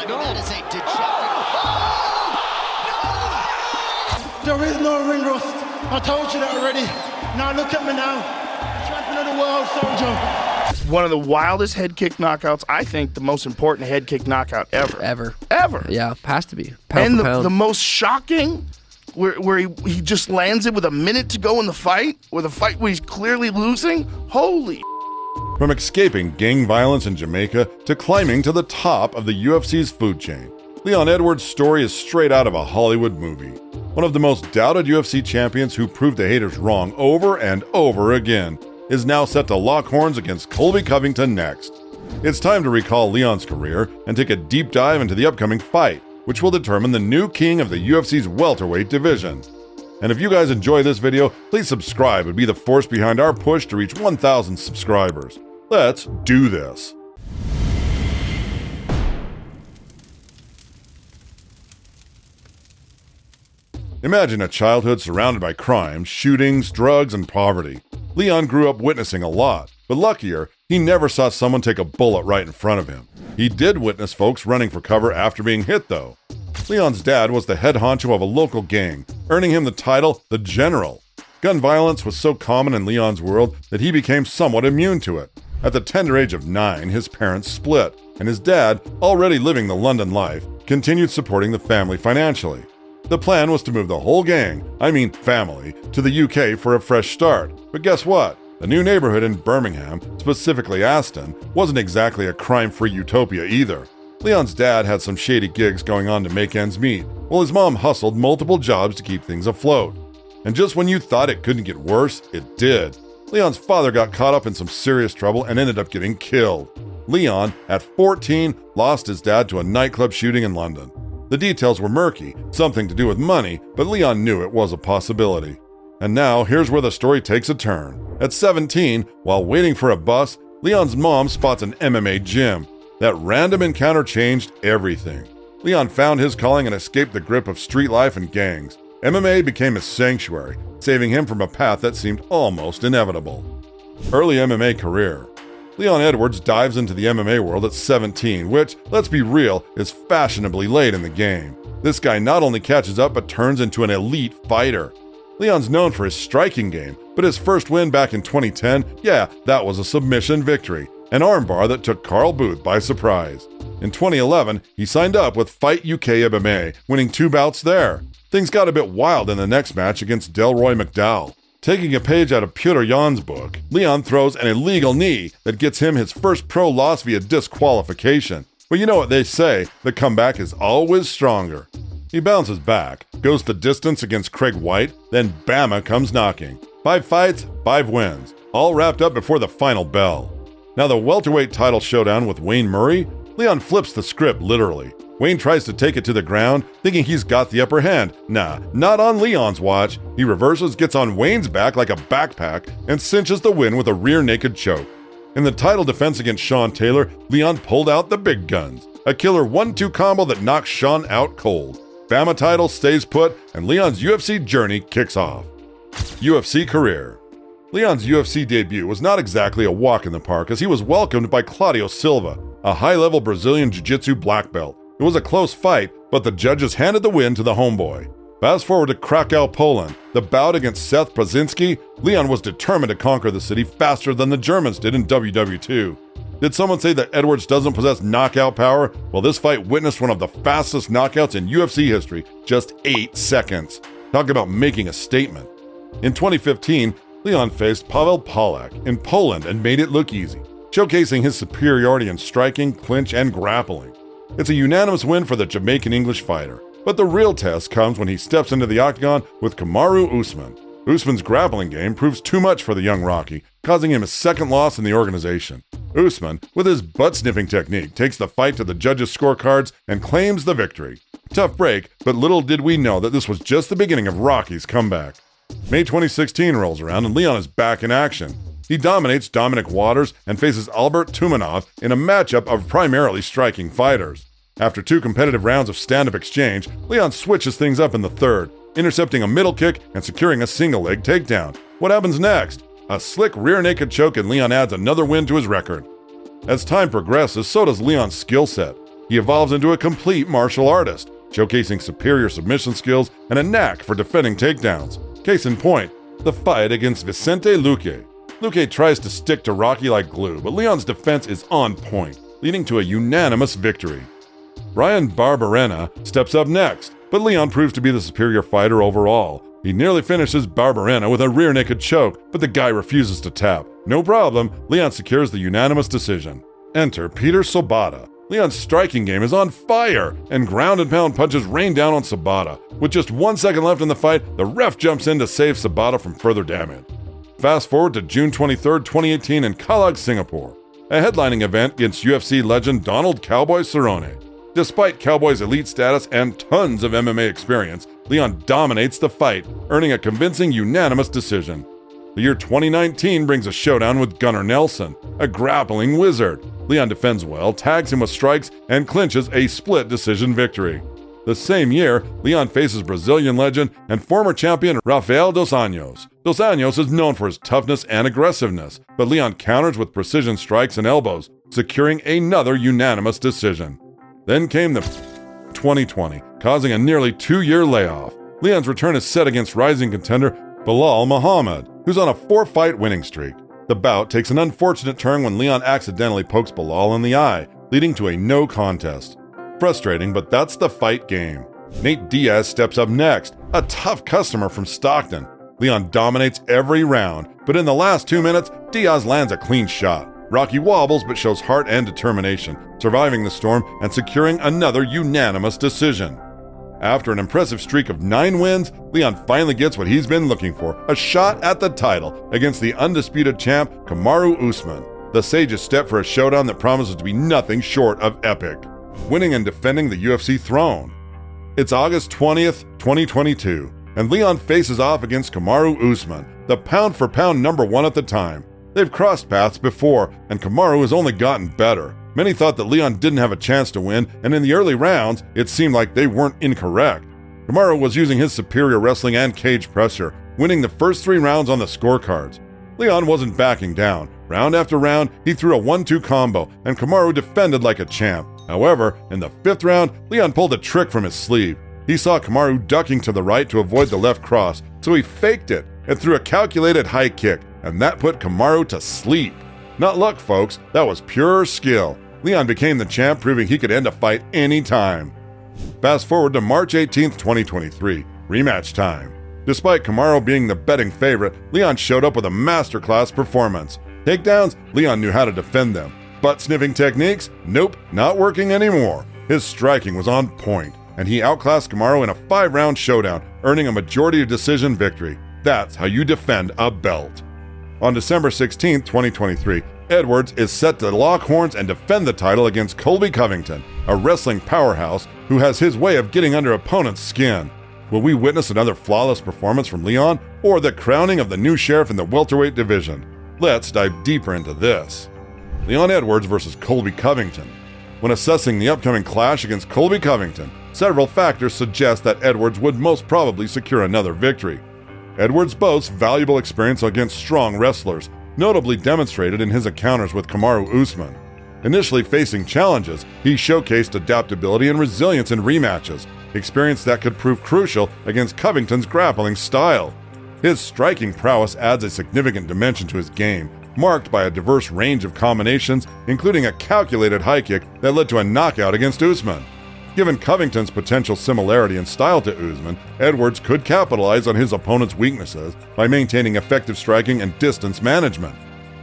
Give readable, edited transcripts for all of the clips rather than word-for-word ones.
go. That is a dejected... There is no ring rust. I told you that already. Now look at me now. Champion of the world, soldier. One of the wildest head kick knockouts, I think the most important head kick knockout ever. Ever. Yeah, has to be. Pound And for pound. the most shocking, where he just lands it with a minute to go in the fight, where he's clearly losing. Holy. From escaping gang violence in Jamaica to climbing to the top of the UFC's food chain, Leon Edwards' story is straight out of a Hollywood movie. One of the most doubted UFC champions who proved the haters wrong over and over again is now set to lock horns against Colby Covington next. It's time to recall Leon's career and take a deep dive into the upcoming fight, which will determine the new king of the UFC's welterweight division. And if you guys enjoy this video, please subscribe and be the force behind our push to reach 1,000 subscribers. Let's do this. Imagine a childhood surrounded by crime, shootings, drugs, and poverty. Leon grew up witnessing a lot, but luckier, he never saw someone take a bullet right in front of him. He did witness folks running for cover after being hit, though. Leon's dad was the head honcho of a local gang, earning him the title The General. Gun violence was so common in Leon's world that he became somewhat immune to it. At the tender age of 9, his parents split, and his dad, already living the London life, continued supporting the family financially. The plan was to move the whole gang, family, to the UK for a fresh start. But guess what? The new neighborhood in Birmingham, specifically Aston, wasn't exactly a crime-free utopia either. Leon's dad had some shady gigs going on to make ends meet, while his mom hustled multiple jobs to keep things afloat. And just when you thought it couldn't get worse, it did. Leon's father got caught up in some serious trouble and ended up getting killed. Leon, at 14, lost his dad to a nightclub shooting in London. The details were murky, something to do with money, but Leon knew it was a possibility. And now, here's where the story takes a turn. At 17, while waiting for a bus, Leon's mom spots an MMA gym. That random encounter changed everything. Leon found his calling and escaped the grip of street life and gangs. MMA became his sanctuary, saving him from a path that seemed almost inevitable. Early MMA career. Leon Edwards dives into the MMA world at 17, which, let's be real, is fashionably late in the game. This guy not only catches up but turns into an elite fighter. Leon's known for his striking game, but his first win back in 2010, that was a submission victory, an armbar that took Carl Booth by surprise. In 2011, he signed up with Fight UK MMA, winning 2 bouts there. Things got a bit wild in the next match against Delroy McDowell. Taking a page out of Peter Yan's book, Leon throws an illegal knee that gets him his first pro loss via disqualification. But you know what they say, the comeback is always stronger. He bounces back, goes the distance against Craig White, then Bama comes knocking. 5 fights, 5 wins, all wrapped up before the final bell. Now the welterweight title showdown with Wayne Murray, Leon flips the script literally. Wayne tries to take it to the ground, thinking he's got the upper hand. Nah, not on Leon's watch. He reverses, gets on Wayne's back like a backpack, and cinches the win with a rear naked choke. In the title defense against Sean Taylor, Leon pulled out the big guns. A killer 1-2 combo that knocks Sean out cold. Bama title stays put, and Leon's UFC journey kicks off. UFC career. Leon's UFC debut was not exactly a walk in the park, as he was welcomed by Claudio Silva, a high-level Brazilian Jiu-Jitsu black belt. It was a close fight, but the judges handed the win to the homeboy. Fast forward to Krakow, Poland. The bout against Seth Brzezinski, Leon was determined to conquer the city faster than the Germans did in WW2. Did someone say that Edwards doesn't possess knockout power? Well, this fight witnessed one of the fastest knockouts in UFC history, just 8 seconds. Talk about making a statement. In 2015, Leon faced Paweł Polak in Poland and made it look easy, showcasing his superiority in striking, clinch, and grappling. It's a unanimous win for the Jamaican English fighter, but the real test comes when he steps into the octagon with Kamaru Usman. Usman's grappling game proves too much for the young Rocky, causing him his second loss in the organization. Usman, with his butt-sniffing technique, takes the fight to the judges' scorecards and claims the victory. Tough break, but little did we know that this was just the beginning of Rocky's comeback. May 2016 rolls around and Leon is back in action. He dominates Dominic Waters and faces Albert Tumanov in a matchup of primarily striking fighters. After 2 competitive rounds of stand-up exchange, Leon switches things up in the third, intercepting a middle kick and securing a single-leg takedown. What happens next? A slick rear naked choke, and Leon adds another win to his record. As time progresses, so does Leon's skill set. he evolves into a complete martial artist, showcasing superior submission skills and a knack for defending takedowns. Case in point, the fight against Vicente Luque. Luque tries to stick to Rocky like glue, but Leon's defense is on point, leading to a unanimous victory. Brian Barberena steps up next, but Leon proves to be the superior fighter overall. He nearly finishes Barberena with a rear naked choke, but the guy refuses to tap. No problem, Leon secures the unanimous decision. Enter Peter Sobata. Leon's striking game is on fire, and ground and pound punches rain down on Sobata. With just 1 second left in the fight, the ref jumps in to save Sobata from further damage. Fast forward to June 23, 2018 in Kalag, Singapore, a headlining event against UFC legend Donald Cowboy Cerrone. Despite Cowboy's elite status and tons of MMA experience, Leon dominates the fight, earning a convincing unanimous decision. The year 2019 brings a showdown with Gunnar Nelson, a grappling wizard. Leon defends well, tags him with strikes, and clinches a split decision victory. The same year, Leon faces Brazilian legend and former champion Rafael dos Anjos. Dos Anjos is known for his toughness and aggressiveness, but Leon counters with precision strikes and elbows, securing another unanimous decision. Then came the 2020, causing a nearly 2-year layoff. Leon's return is set against rising contender Bilal Muhammad, who's on a 4-fight winning streak. The bout takes an unfortunate turn when Leon accidentally pokes Bilal in the eye, leading to a no contest. Frustrating, but that's the fight game. Nate Diaz steps up next, a tough customer from Stockton. Leon dominates every round, but in the last 2 minutes, Diaz lands a clean shot. Rocky wobbles but shows heart and determination, surviving the storm and securing another unanimous decision. After an impressive streak of 9 wins, Leon finally gets what he's been looking for, a shot at the title against the undisputed champ Kamaru Usman. The sages step for a showdown that promises to be nothing short of epic, winning and defending the UFC throne. It's August 20th, 2022, and Leon faces off against Kamaru Usman, the pound-for-pound #1 at the time. They've crossed paths before, and Kamaru has only gotten better. Many thought that Leon didn't have a chance to win, and in the early rounds, it seemed like they weren't incorrect. Kamaru was using his superior wrestling and cage pressure, winning the first 3 rounds on the scorecards. Leon wasn't backing down. Round after round, he threw a 1-2 combo, and Kamaru defended like a champ. However, in the 5th round, Leon pulled a trick from his sleeve. He saw Kamaru ducking to the right to avoid the left cross, so he faked it and threw a calculated high kick, and that put Kamaru to sleep. Not luck, folks, that was pure skill. Leon became the champ, proving he could end a fight anytime. Fast forward to March 18th, 2023, rematch time. Despite Kamaru being the betting favorite, Leon showed up with a masterclass performance. Takedowns, Leon knew how to defend them. Butt-sniffing techniques? Nope, not working anymore. His striking was on point, and he outclassed Kamaru in a 5-round showdown, earning a majority decision victory. That's how you defend a belt. On December 16, 2023, Edwards is set to lock horns and defend the title against Colby Covington, a wrestling powerhouse who has his way of getting under opponents' skin. Will we witness another flawless performance from Leon, or the crowning of the new sheriff in the welterweight division? Let's dive deeper into this. Leon Edwards versus Colby Covington. When assessing the upcoming clash against Colby Covington, several factors suggest that Edwards would most probably secure another victory. Edwards boasts valuable experience against strong wrestlers, notably demonstrated in his encounters with Kamaru Usman. Initially facing challenges, he showcased adaptability and resilience in rematches, experience that could prove crucial against Covington's grappling style. His striking prowess adds a significant dimension to his game, marked by a diverse range of combinations, including a calculated high kick that led to a knockout against Usman. Given Covington's potential similarity in style to Usman, Edwards could capitalize on his opponent's weaknesses by maintaining effective striking and distance management.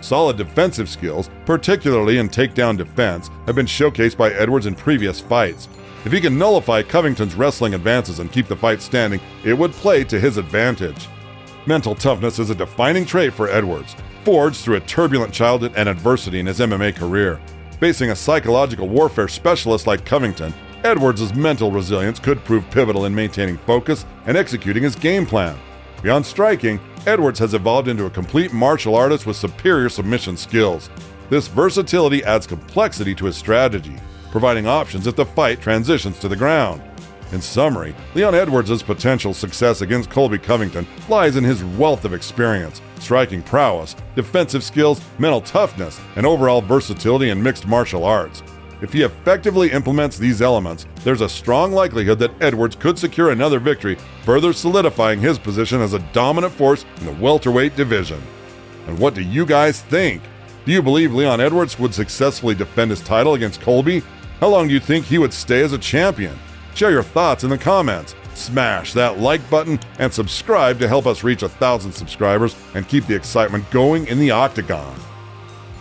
Solid defensive skills, particularly in takedown defense, have been showcased by Edwards in previous fights. If he can nullify Covington's wrestling advances and keep the fight standing, it would play to his advantage. Mental toughness is a defining trait for Edwards, forged through a turbulent childhood and adversity in his MMA career. Facing a psychological warfare specialist like Covington, Edwards' mental resilience could prove pivotal in maintaining focus and executing his game plan. Beyond striking, Edwards has evolved into a complete martial artist with superior submission skills. This versatility adds complexity to his strategy, providing options if the fight transitions to the ground. In summary, Leon Edwards' potential success against Colby Covington lies in his wealth of experience, striking prowess, defensive skills, mental toughness, and overall versatility in mixed martial arts. If he effectively implements these elements, there's a strong likelihood that Edwards could secure another victory, further solidifying his position as a dominant force in the welterweight division. And what do you guys think? Do you believe Leon Edwards would successfully defend his title against Colby? How long do you think he would stay as a champion? Share your thoughts in the comments. Smash that like button and subscribe to help us reach 1,000 subscribers and keep the excitement going in the Octagon.